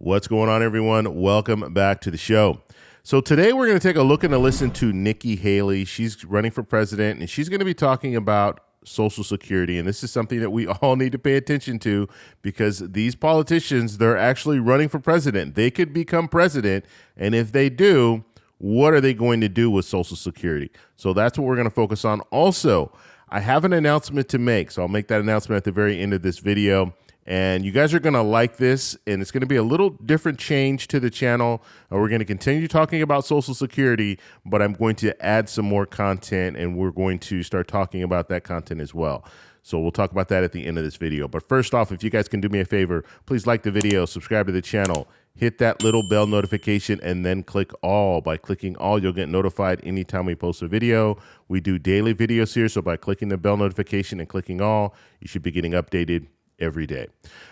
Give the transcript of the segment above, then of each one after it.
What's going on, everyone? Welcome back to the show. So today we're going to take a look and a listen to Nikki Haley. She's running for president, and she's going to be talking about Social Security. And this is something that we all need to pay attention to because these politicians, they're actually running for president. They could become president, and if they do, what are they going to do with Social Security? So that's what we're going to focus on. Also, I have an announcement to make, so I'll make that announcement at the very end of this video. And you guys are going to like this, and it's going to be a little different change to the channel. We're going to continue talking about Social Security, but I'm going to add some more content, and we're going to start talking about that content as well. So we'll talk about that at the end of this video. But first off, if you guys can do me a favor, please like the video, subscribe to the channel, hit that little bell notification, and then click all. By clicking all, you'll get notified anytime we post a video. We do daily videos here, so by clicking the bell notification and clicking all, you should be getting updated every day.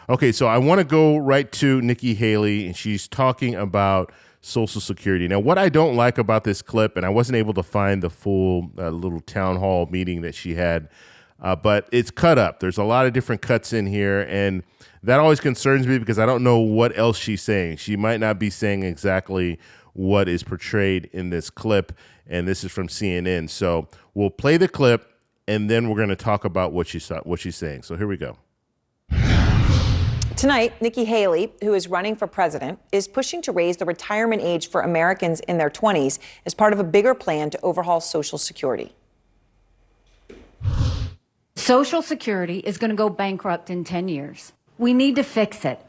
Okay, so I want to go right to Nikki Haley, and she's talking about Social Security. Now, what I don't like about this clip, and I wasn't able to find the full little town hall meeting that she had, but it's cut up. There's a lot of different cuts in here, and that always concerns me because I don't know what else she's saying. She might not be saying exactly what is portrayed in this clip, and this is from CNN. So we'll play the clip, and then we're going to talk about what she's saying. So here we go. Tonight, Nikki Haley, who is running for president, is pushing to raise the retirement age for Americans in their 20s as part of a bigger plan to overhaul Social Security. Social Security is going to go bankrupt in 10 years. We need to fix it.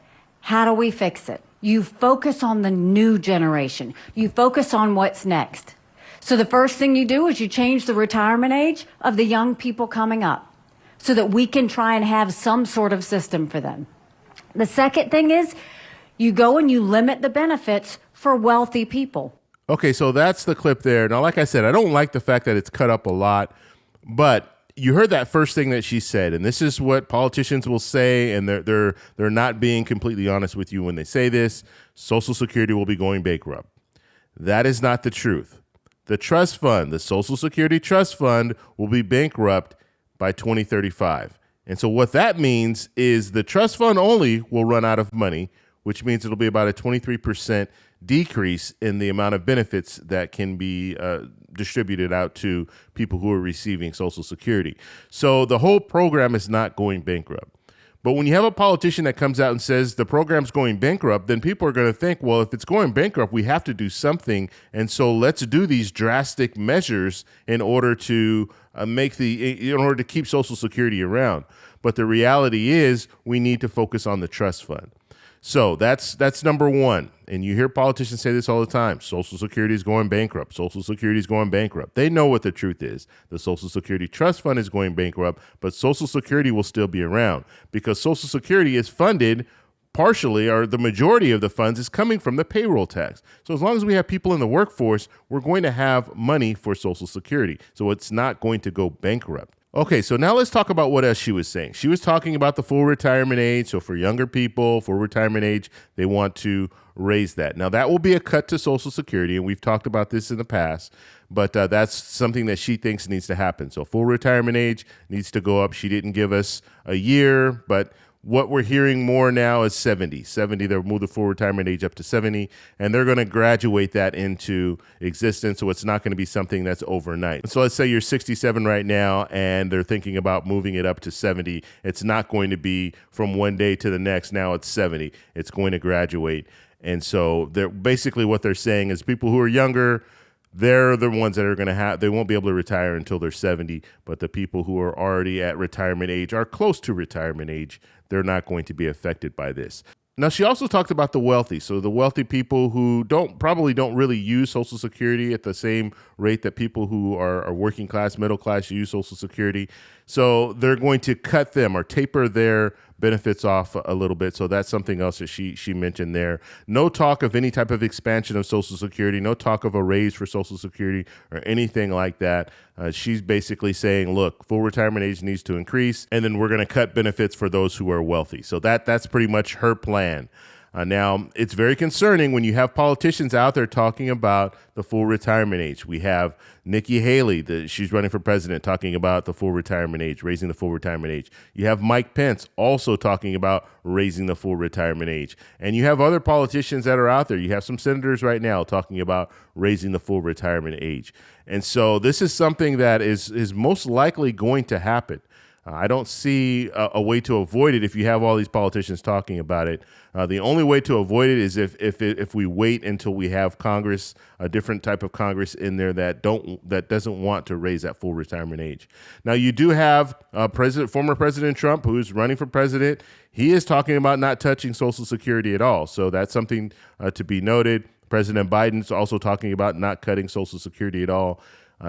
How do we fix it? You focus on the new generation. You focus on what's next. So the first thing you do is you change the retirement age of the young people coming up so that we can try and have some sort of system for them. The second thing is you go and you limit the benefits for wealthy people. Okay, so that's the clip there. Now, like I said, I don't like the fact that it's cut up a lot, but you heard that first thing that she said, and this is what politicians will say, and they're not being completely honest with you when they say this. Social Security will be going bankrupt. That is not the truth. The trust fund, the Social Security Trust Fund, will be bankrupt by 2035. And so what that means is the trust fund only will run out of money, which means it'll be about a 23% decrease in the amount of benefits that can be distributed out to people who are receiving Social Security. So the whole program is not going bankrupt. But when you have a politician that comes out and says the program's going bankrupt, then people are going to think, well, if it's going bankrupt, we have to do something. And so let's do these drastic measures in order to in order to keep Social Security around. But the reality is we need to focus on the trust fund. So that's number one. And you hear politicians say this all the time. Social Security is going bankrupt. Social Security is going bankrupt. They know what the truth is. The Social Security Trust Fund is going bankrupt, but Social Security will still be around because Social Security is funded partially, or the majority of the funds is coming from the payroll tax. So as long as we have people in the workforce, we're going to have money for Social Security. So it's not going to go bankrupt. Okay, so now let's talk about what else she was saying. She was talking about the full retirement age. So for younger people, full retirement age, they want to raise that. Now that will be a cut to Social Security, and we've talked about this in the past, but that's something that she thinks needs to happen. So full retirement age needs to go up. She didn't give us a year, but what we're hearing more now is 70. They'll move the full retirement age up to 70, and they're going to graduate that into existence, so it's not going to be something that's overnight. So let's say you're 67 right now, and they're thinking about moving it up to 70. It's not going to be from one day to the next. Now it's 70. It's going to graduate. And so they're basically what they're saying is people who are younger, they're the ones that are going to have, they won't be able to retire until they're 70, but the people who are already at retirement age, are close to retirement age, they're not going to be affected by this. Now, she also talked about the wealthy. So the wealthy people who probably don't really use Social Security at the same rate that people who are working class, middle class use Social Security. So they're going to cut them or taper their benefits off a little bit. So that's something else that she mentioned there. No talk of any type of expansion of Social Security, no talk of a raise for Social Security or anything like that. She's basically saying, look, full retirement age needs to increase, and then we're going to cut benefits for those who are wealthy. So that's pretty much her plan. Now, it's very concerning when you have politicians out there talking about the full retirement age. We have Nikki Haley, she's running for president, talking about the full retirement age, raising the full retirement age. You have Mike Pence also talking about raising the full retirement age. And you have other politicians that are out there. You have some senators right now talking about raising the full retirement age. And so this is something that is most likely going to happen. I don't see a way to avoid it if you have all these politicians talking about it. The only way to avoid it is if we wait until we have Congress, a different type of Congress in there that doesn't want to raise that full retirement age. Now, you do have former President Trump, who's running for president. He is talking about not touching Social Security at all. So that's something to be noted. President Biden's also talking about not cutting Social Security at all.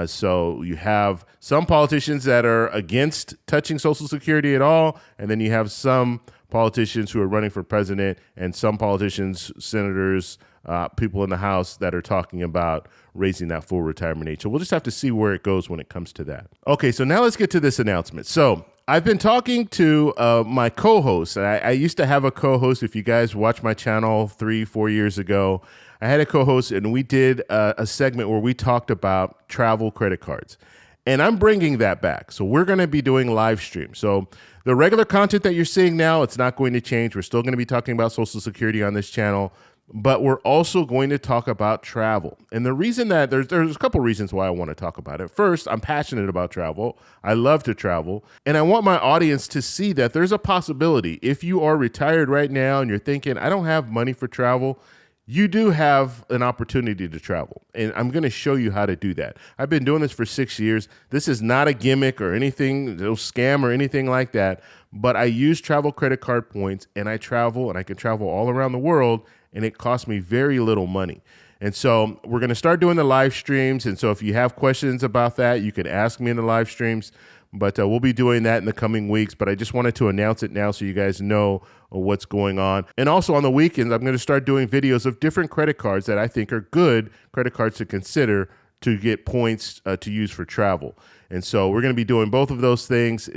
So you have some politicians that are against touching Social Security at all, and then you have some politicians who are running for president and some politicians, senators, people in the House that are talking about raising that full retirement age. So we'll just have to see where it goes when it comes to that. Okay, so now let's get to this announcement. So I've been talking to my co-host. I used to have a co-host. If you guys watched my channel 3-4 years ago, I had a co-host, and we did a segment where we talked about travel credit cards. And I'm bringing that back. So we're going to be doing live streams. So the regular content that you're seeing now, it's not going to change. We're still going to be talking about Social Security on this channel, but we're also going to talk about travel. And the reason that there's a couple reasons why I want to talk about it. First, I'm passionate about travel. I love to travel. And I want my audience to see that there's a possibility. If you are retired right now and you're thinking, I don't have money for travel, you do have an opportunity to travel, and I'm going to show you how to do that. I've been doing this for 6 years. This is not a gimmick or anything, no scam or anything like that, but I use travel credit card points, and I travel, and I can travel all around the world, and it costs me very little money. And so we're going to start doing the live streams, and so if you have questions about that, you can ask me in the live streams, but we'll be doing that in the coming weeks. But I just wanted to announce it now so you guys know what's going on. And also on the weekends, I'm going to start doing videos of different credit cards that I think are good credit cards to consider to get points to use for travel. And so we're going to be doing both of those things.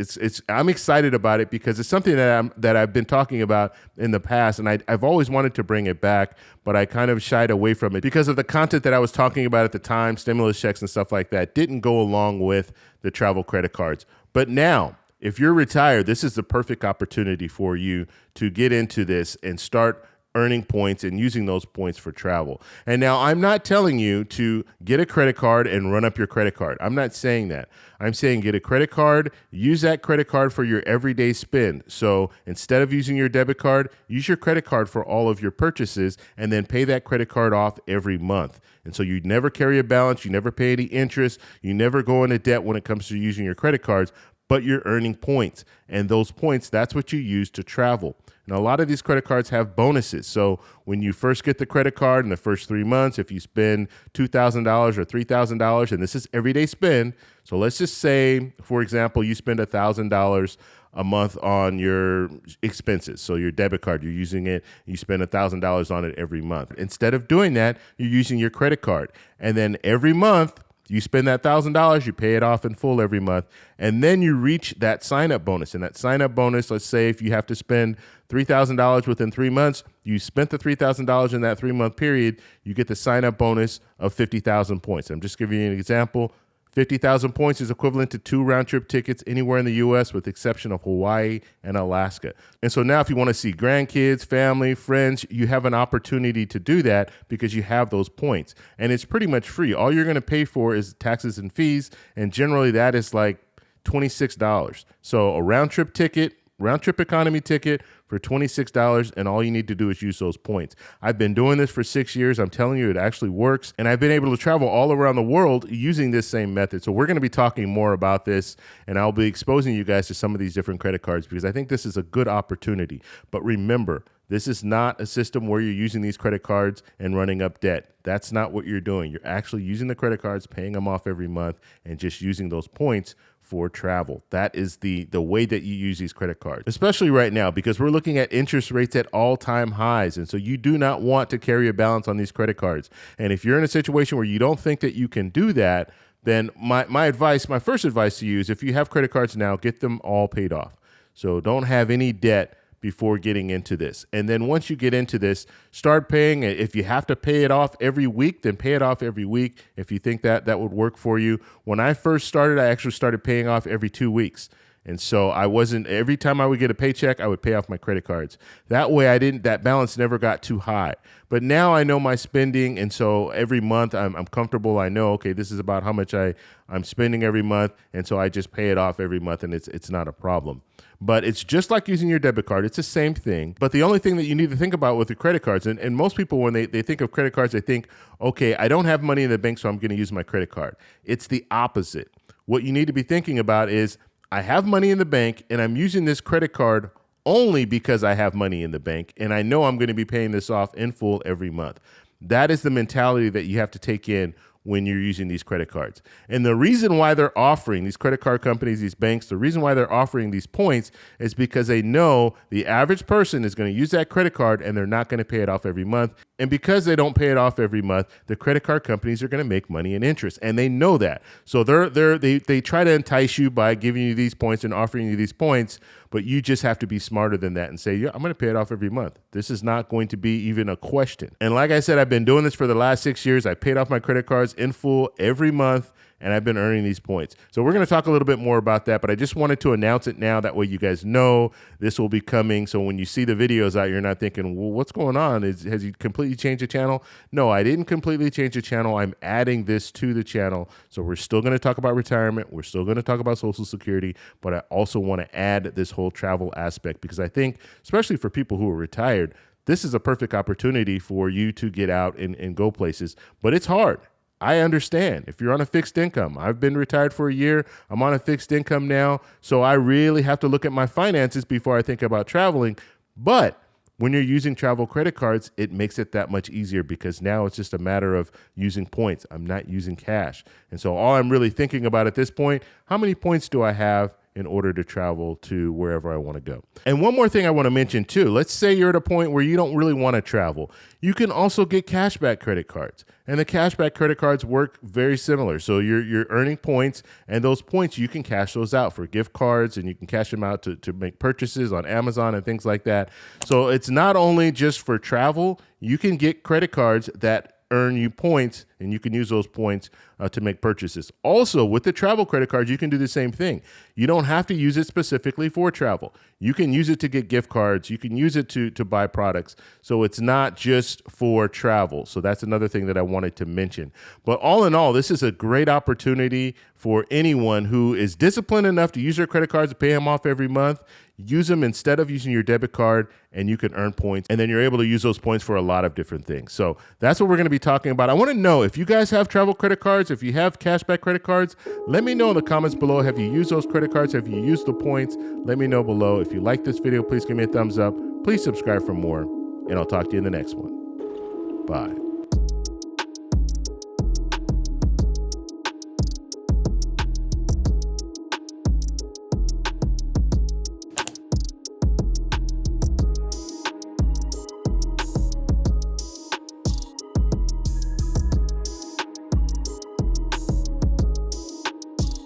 I'm excited about it because it's something that I've been talking about in the past, and I've always wanted to bring it back, but I kind of shied away from it because of the content that I was talking about at the time, stimulus checks and stuff like that, didn't go along with the travel credit cards. But now, if you're retired, this is the perfect opportunity for you to get into this and start earning points and using those points for travel. And now I'm not telling you to get a credit card and run up your credit card. I'm not saying that. I'm saying get a credit card, use that credit card for your everyday spend. So instead of using your debit card, use your credit card for all of your purchases and then pay that credit card off every month. And so you never carry a balance, you never pay any interest, you never go into debt when it comes to using your credit cards, but you're earning points. And those points, that's what you use to travel. And a lot of these credit cards have bonuses. So when you first get the credit card in the first 3 months, if you spend $2,000 or $3,000, and this is everyday spend. So let's just say, for example, you spend $1,000 a month on your expenses. So your debit card, you're using it, you spend $1,000 on it every month. Instead of doing that, you're using your credit card. And then every month, you spend that $1,000, you pay it off in full every month, and then you reach that sign-up bonus. And that sign-up bonus, let's say if you have to spend $3,000 within 3 months, you spent the $3,000 in that 3-month period, you get the sign-up bonus of 50,000 points. I'm just giving you an example. 50,000 points is equivalent to 2 round-trip tickets anywhere in the U.S. with the exception of Hawaii and Alaska. And so now if you want to see grandkids, family, friends, you have an opportunity to do that because you have those points. And it's pretty much free. All you're going to pay for is taxes and fees, and generally that is like $26. So a round-trip ticket, round-trip economy ticket for $26, and all you need to do is use those points. I've been doing this for 6 years. I'm telling you, it actually works, and I've been able to travel all around the world using this same method. So we're going to be talking more about this, and I'll be exposing you guys to some of these different credit cards because I think this is a good opportunity. But remember, this is not a system where you're using these credit cards and running up debt. That's not what you're doing. You're actually using the credit cards, paying them off every month, and just using those points for travel. That is the way that you use these credit cards, especially right now because we're looking at interest rates at all-time highs. And so you do not want to carry a balance on these credit cards. And if you're in a situation where you don't think that you can do that, then my first advice to you is if you have credit cards now, get them all paid off. So don't have any debt before getting into this. And then once you get into this, start paying it. If you have to pay it off every week, then pay it off every week if you think that that would work for you. When I first started, I actually started paying off every 2 weeks. And so I wasn't, every time I would get a paycheck, I would pay off my credit cards. That way that balance never got too high. But now I know my spending, and so every month I'm comfortable. I know, okay, this is about how much I'm spending every month, and so I just pay it off every month, and it's not a problem. But it's just like using your debit card. It's the same thing. But the only thing that you need to think about with your credit cards, and most people, when they think of credit cards, they think, okay, I don't have money in the bank, so I'm going to use my credit card. It's the opposite. What you need to be thinking about is, I have money in the bank, and I'm using this credit card only because I have money in the bank, and I know I'm going to be paying this off in full every month. That is the mentality that you have to take in when you're using these credit cards. And the reason why they're offering, these credit card companies, these banks, the reason why they're offering these points is because they know the average person is going to use that credit card and they're not going to pay it off every month. And because they don't pay it off every month, the credit card companies are going to make money in interest. And they know that. So they try to entice you by giving you these points and offering you these points, but you just have to be smarter than that and say, yeah, I'm going to pay it off every month. This is not going to be even a question. And like I said, I've been doing this for the last 6 years. I paid off my credit cards in full every month, and I've been earning these points. So we're going to talk a little bit more about that, but I just wanted to announce it now. That way you guys know this will be coming. So when you see the videos out, you're not thinking, well, what's going on? Has he completely changed the channel? No, I didn't completely change the channel. I'm adding this to the channel. So we're still going to talk about retirement. We're still going to talk about Social Security, but I also want to add this whole travel aspect because I think, especially for people who are retired, this is a perfect opportunity for you to get out and go places, but it's hard. I understand if you're on a fixed income. I've been retired for a year. I'm on a fixed income now. So I really have to look at my finances before I think about traveling. But when you're using travel credit cards, it makes it that much easier because now it's just a matter of using points. I'm not using cash. And so all I'm really thinking about at this point, how many points do I have in order to travel to wherever I want to go? And one more thing I want to mention too, let's say you're at a point where you don't really want to travel. You can also get cashback credit cards. And the cashback credit cards work very similar. So you're earning points, and those points, you can cash those out for gift cards, and you can cash them out to make purchases on Amazon and things like that. So it's not only just for travel, you can get credit cards that earn you points, and you can use those points to make purchases. Also, with the travel credit cards, you can do the same thing. You don't have to use it specifically for travel. You can use it to get gift cards. You can use it to buy products. So it's not just for travel. So that's another thing that I wanted to mention. But all in all, this is a great opportunity for anyone who is disciplined enough to use their credit cards to pay them off every month. Use them instead of using your debit card, and you can earn points. And then you're able to use those points for a lot of different things. So that's what we're going to be talking about. I want to know if you guys have travel credit cards, if you have cashback credit cards, let me know in the comments below. Have you used those credit cards? Have you used the points? Let me know below. If you like this video, please give me a thumbs up. Please subscribe for more, and I'll talk to you in the next one. Bye.